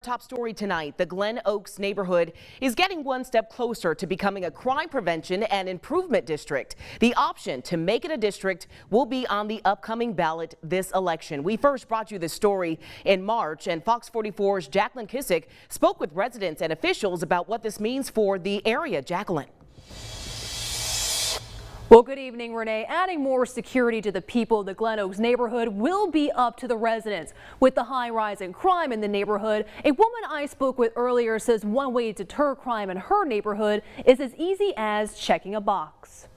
Top story tonight, the Glen Oaks neighborhood is getting one step closer to becoming a crime prevention and improvement district. The option to make it a district will be on the upcoming ballot this election. We first brought you this story in March, and Fox 44's Jacqueline Kissick spoke with residents and officials about what this means for the area. Jacqueline. Well, good evening, Renee. Adding more security to the people of the Glen Oaks neighborhood will be up to the residents. With the high rise in crime in the neighborhood, a woman I spoke with earlier says one way to deter crime in her neighborhood is as easy as checking a box.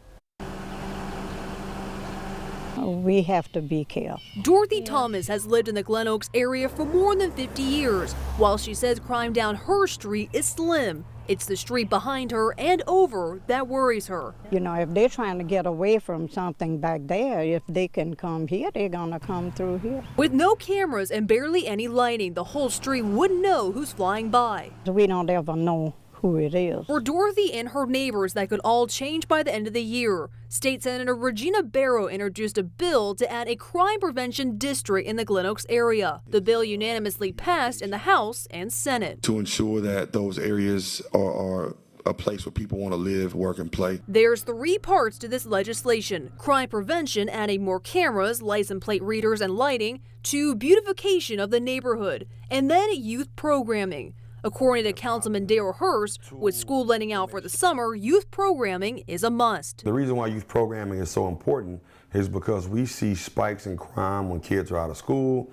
We have to be careful. Dorothy Thomas has lived in the Glen Oaks area for more than 50 years. While she says crime down her street is slim, it's the street behind her and over that worries her. You know, if they're trying to get away from something back there, if they can come here, they're gonna come through here. With no cameras and barely any lighting, the whole street wouldn't know who's flying by. We don't ever know who it is. For Dorothy and her neighbors, that could all change by the end of the year. State Senator Regina Barrow introduced a bill to add a crime prevention district in the Glen Oaks area. The bill unanimously passed in the House and Senate. To ensure that those areas are a place where people want to live, work, and play. There's 3 parts to this legislation: crime prevention, adding more cameras, license plate readers, and lighting, to beautification of the neighborhood, and then youth programming. According to Councilman Dale Hurst, with school letting out for the summer, youth programming is a must. The reason why youth programming is so important is because we see spikes in crime when kids are out of school.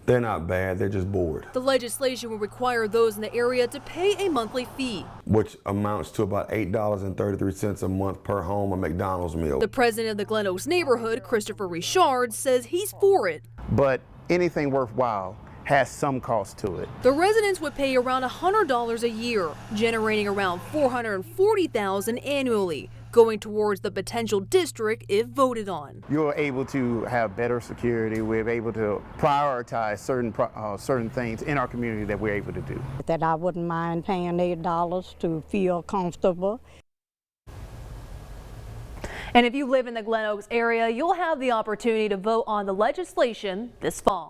They're not bad, they're just bored. The legislation will require those in the area to pay a monthly fee, which amounts to about $8.33 a month per home, a McDonald's meal. The president of the Glen Oaks neighborhood, Christopher Richard, says he's for it. But anything worthwhile has some cost to it. The residents would pay around $100 a year, generating around $440,000 annually, going towards the potential district if voted on. You're able to have better security. We're able to prioritize certain things in our community that we're able to do. That I wouldn't mind paying $8 to feel comfortable. And if you live in the Glen Oaks area, you'll have the opportunity to vote on the legislation this fall.